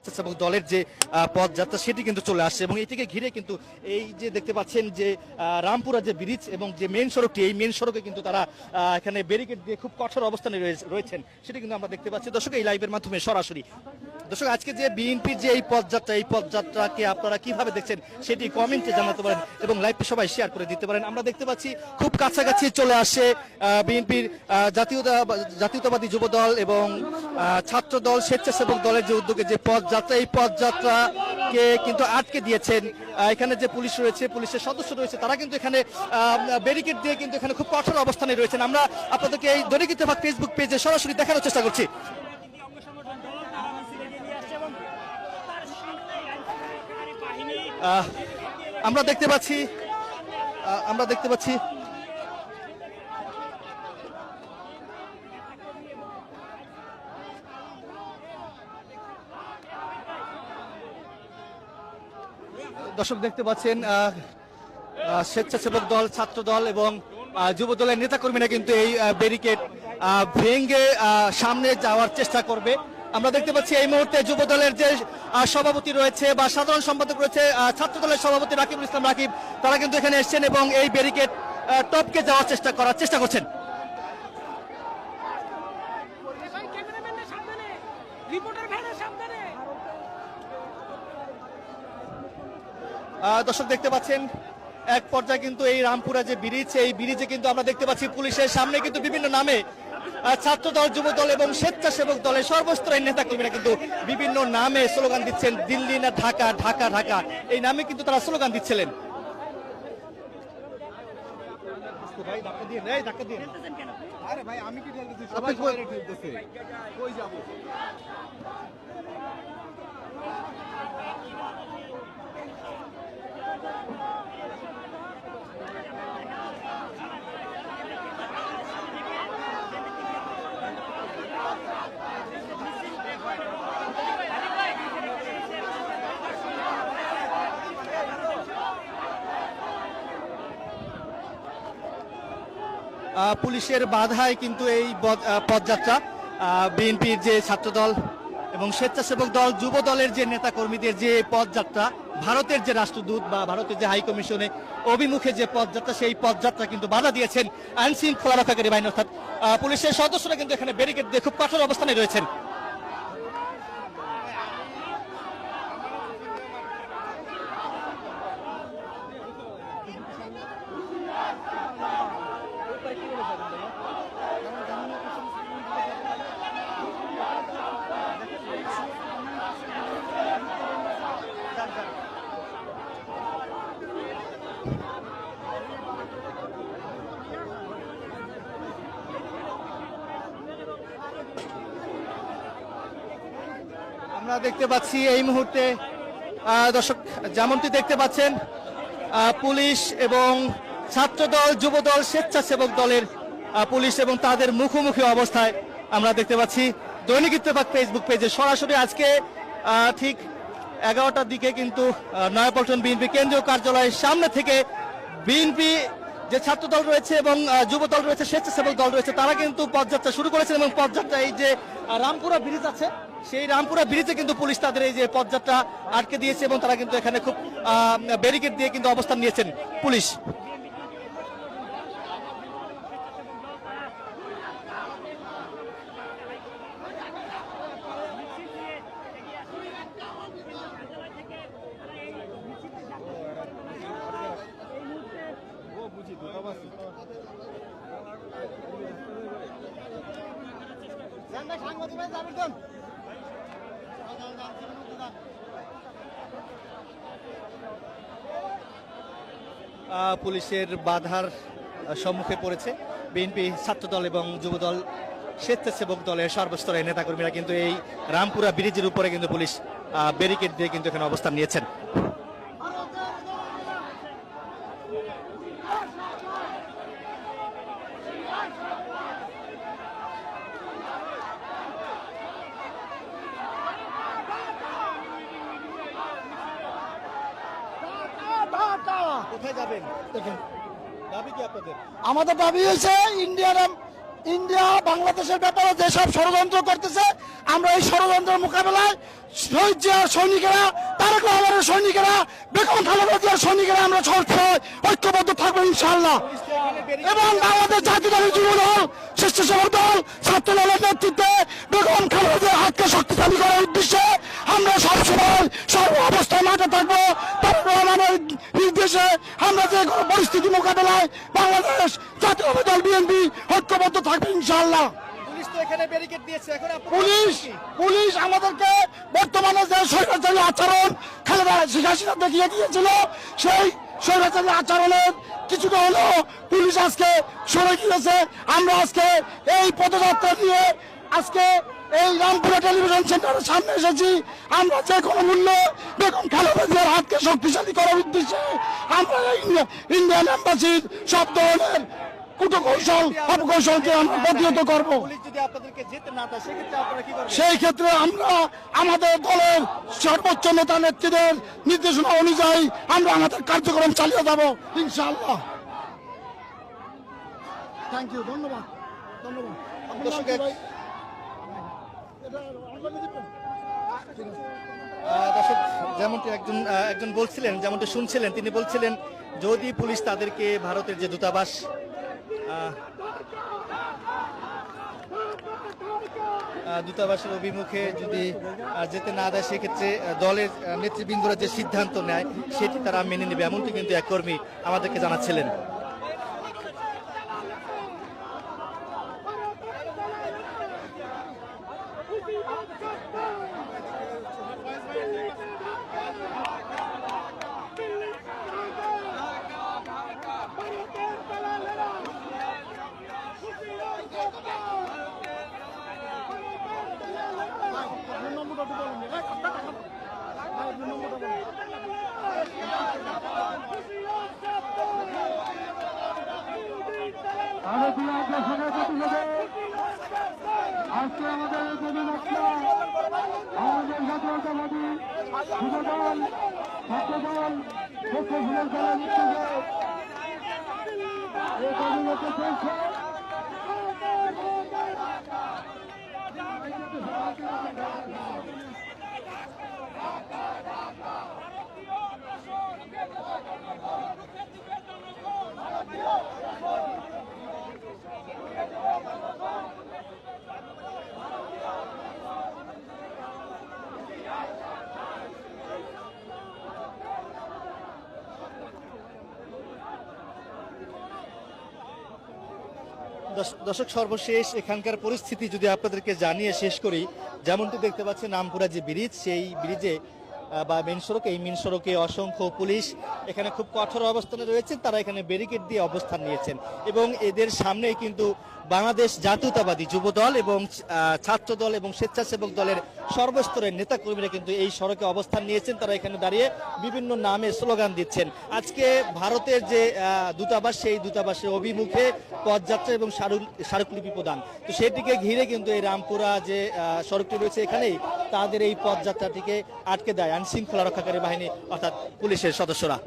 স্বেচ্ছাসেবক দলের যে পদযাত্রা সেটি কিন্তু চলে আসছে এবং এটিকে ঘিরে কিন্তু এই যে দেখতে পাচ্ছেন যে রামপুরা যে ব্রিজ এবং যে মেন সড়কটি, এই মেন সড়কে কিন্তু তারা এখানে ব্যারিকেড দিয়ে খুব কঠোর অবস্থানে রয়েছেন, সেটি কিন্তু আমরা দেখতে পাচ্ছি। দর্শক, এই লাইভের মাধ্যমে সরাসরি দর্শক, আজকে যে বিএনপির যে এই পদযাত্রাকে আপনারা কিভাবে দেখছেন সেটি কমেন্টে জানাতে পারেন এবং লাইভটি সবাই শেয়ার করে দিতে পারেন। আমরা দেখতে পাচ্ছি খুব কাছাকাছি চলে আসে বিএনপির জাতীয়তাবাদী যুব দল এবং ছাত্র দল, স্বেচ্ছাসেবক দলের যে উদ্যোগে যে পদযাত্রা, এই পদযাত্রাকে কিন্তু আটকে দিয়েছেন এখানে যে পুলিশ রয়েছে, পুলিশের সদস্য রয়েছে, তারা কিন্তু এখানে ব্যারিকেড দিয়ে কিন্তু এখানে খুব কঠোর অবস্থানে রয়েছেন। আমরা আপনাদেরকে এই দৈনিক ইত্তেফাক ফেসবুক পেজে সরাসরি দেখানোর চেষ্টা করছি। আমরা দেখতে পাচ্ছি দর্শক দেখতে পাচ্ছেন স্বেচ্ছাসেবক দল, ছাত্র দল এবং যুব দলের নেতাকর্মীরা কিন্তু এই ব্যারিকেড ভেঙে সামনে যাওয়ার চেষ্টা করবে। আমরা দেখতে পাচ্ছি এই মুহূর্তে যুব দলের যে সভাপতি রয়েছে বা সাধারণ সম্পাদক রয়েছে, ছাত্র দলের সভাপতি রাকিবুল ইসলাম রাকিব, তারা কিন্তু এখানে এসেছেন এবং এই ব্যারিকেড টপকে যাওয়ার চেষ্টা করছেন। দর্শক দেখতে পাচ্ছেন এক পর্যায়ে কিন্তু এই রামপুরা যে ব্রিজ, এই ব্রিজে কিন্তু আমরা দেখতে পাচ্ছি পুলিশের সামনে কিন্তু বিভিন্ন নামে ছাত্র দল, যুব দল এবং স্বেচ্ছাসেবক দলের সর্বস্তরের নেতা কর্মীরা কিন্তু বিভিন্ন নামে স্লোগান দিচ্ছেন। দিল্লি না ঢাকা, ঢাকা ঢাকা, এই নামে কিন্তু তারা স্লোগান দিচ্ছিলেন। পুলিশের বাধায় কিন্তু এই পদযাত্রা, বিএনপির যে ছাত্রদল এবং স্বেচ্ছাসেবক দল, যুব দলের যে নেতা কর্মীদের যে পদযাত্রা, ভারতের যে রাষ্ট্রদূত বা ভারতের যে হাই কমিশনে অভিমুখে যে পদযাত্রা, সেই পদযাত্রা কিন্তু বাধা দিয়েছেন আইন শৃঙ্খলা রক্ষাকারী বাহিনী অর্থাৎ পুলিশের সদস্যরা কিন্তু এখানে ব্যারিকেড দিয়ে খুব কঠোর অবস্থানে রয়েছেন। আমরা দেখতে পাচ্ছি এই মুহূর্তে দর্শক যেমনটি দেখতে পাচ্ছেন পুলিশ এবং ছাত্রদল, যুবদল, স্বেচ্ছাসেবক দলের পুলিশ এবং তাদের মুখোমুখি অবস্থায় আমরা দেখতে পাচ্ছি। দৈনিক ইত্তেফাক ফেসবুক পেজে সরাসরি আজকে ঠিক 11টার দিকে কিন্তু নয়াপল্টন বিএনপি কেন্দ্রীয় কার্যালয়ের সামনে থেকে বিএনপি যে ছাত্র দল রয়েছে এবং যুব দল রয়েছে, স্বেচ্ছাসেবক দল রয়েছে, তারা কিন্তু পদযাত্রা শুরু করেছেন এবং পদযাত্রা এই যে রামপুরা ব্রিজ আছে, সেই রামপুরা ব্রিজে কিন্তু পুলিশ তাদের এই যে পদযাত্রা আটকে দিয়েছে এবং তারা কিন্তু এখানে খুব ব্যারিকেড দিয়ে কিন্তু অবস্থান নিয়েছেন পুলিশ। পুলিশের বাধার সম্মুখে পড়েছে বিএনপি, ছাত্রদল এবং যুবদল, স্বেচ্ছাসেবক দলের সর্বস্তরের নেতাকর্মীরা কিন্তু এই রামপুরা ব্রিজের উপরে কিন্তু পুলিশ ব্যারিকেড দিয়ে কিন্তু এখানে অবস্থান নিয়েছেন। আমাদের দাবি হয়েছে ইন্ডিয়ার ইন্ডিয়া বাংলাদেশের ব্যাপারে যেসব ষড়যন্ত্র করতেছে, আমরা এই ষড়যন্ত্রের মোকাবেলায় শহীদ জিয়ার সৈনিকেরা, তারেক রহমানের সৈনিকেরা, বেগম খালেদা জিয়ার সৈনিকেরা আমরা সবসময় ঐক্যবদ্ধ থাকবো ইনশাআল্লাহ। এবং বাংলাদেশ জাতীয়তাবাদী যুব দল, স্বেচ্ছাসেবক দল, ছাত্র দলের নেতৃত্বে বেগম খালেদা জিয়ার হাতকে শক্তিশালী করার উদ্দেশ্যে আমরা সবসময় সর্ব অবস্থায় মাঠে থাকবো। তারেক রহমানের নির্দেশে আমরা যে কোনো পরিস্থিতি মোকাবেলায় বাংলাদেশ জাতীয়তাবাদী দল বিএনপি ঐক্যবদ্ধ থাকবে ইনশাআল্লাহ। পুলিশ তো এখানে ব্যারিকেড দিয়েছে, এখন পুলিশ আমাদেরকে বর্তমানে যে স্বৈরাচারী আচরণ খালেদা শেখ হাসিনা দেখিয়ে দিয়েছিল, সেই স্বৈরাচারী আচরণের কিছুটা হলেও পুলিশ আজকে সরে গিয়েছে। আমরা আজকে এই পদযাত্রা নিয়ে আজকে এই রামপুরা টেলিভিশন সেন্টারের সামনে এসেছি। আমরা যে কোনো মূল্যে বেগম খালেদা জিয়ার হাতকে শক্তিশালী করার উদ্দেশ্যে আমরা ইন্ডিয়ান এম্বাসির সব ধরনের কুটকৌশল অপকৌশলকে আমরা প্রতিহত করবো। সেই ক্ষেত্রে আমরা আমাদের দলের সর্বোচ্চ নেতা নেত্রীদের নির্দেশনা অনুযায়ী আমরা আমাদের কার্যক্রম চালিয়ে যাব ইনশাআল্লাহ। থ্যাংক ইউ, ধন্যবাদ। দর্শক, যেমনটি একজন বলছিলেন, যেমনটি শুনছিলেন, তিনি বলছিলেন যদি পুলিশ তাদেরকে ভারতের যে দূতাবাসের অভিমুখে যদি যেতে না দেয়, সেক্ষেত্রে দলের নেতৃবৃন্দরা যে সিদ্ধান্ত নেয় সেটি তারা মেনে নেবে, এমনটি কিন্তু এক কর্মী আমাদেরকে জানাচ্ছিলেন। আজকে আমাদের আমাদের জাতীয়তাবাদী যুবদল, ছাত্রদল, মুখ্যমন্ত্রী দলের নির্দেশে চলছে। দর্শক, সর্বশেষ এখানকার পরিস্থিতি যদি আপনাদেরকে জানিয়ে শেষ করি, যেমনটি দেখতে পাচ্ছেন রামপুরা যে ব্রিজ, সেই ব্রিজে বা মেন সড়কে, এই মেন সড়কে অসংখ্য পুলিশ এখানে খুব কঠোর অবস্থানে রয়েছেন। তারা এখানে ব্যারিকেড দিয়ে অবস্থান নিয়েছেন এবং এদের সামনেই কিন্তু বাংলাদেশ জাতীয়তাবাদী যুবদল এবং ছাত্র দল এবং স্বেচ্ছাসেবক দলের সর্বস্তরের নেতাকর্মীরা কিন্তু এই সড়কে অবস্থান নিয়েছেন। তারা এখানে দাঁড়িয়ে বিভিন্ন নামে স্লোগান দিচ্ছেন। আজকে ভারতের যে দূতাবাস, সেই দূতাবাসের অভিমুখে পদযাত্রা এবং স্মারকলিপি প্রদান, তো সেটিকে ঘিরে কিন্তু এই রামপুরা যে সড়কটি রয়েছে, এখানেই তাদের এই পদযাত্রাটিকে আটকে দেয় আইন শৃঙ্খলা রক্ষাকারী বাহিনী অর্থাৎ পুলিশের সদস্যরা।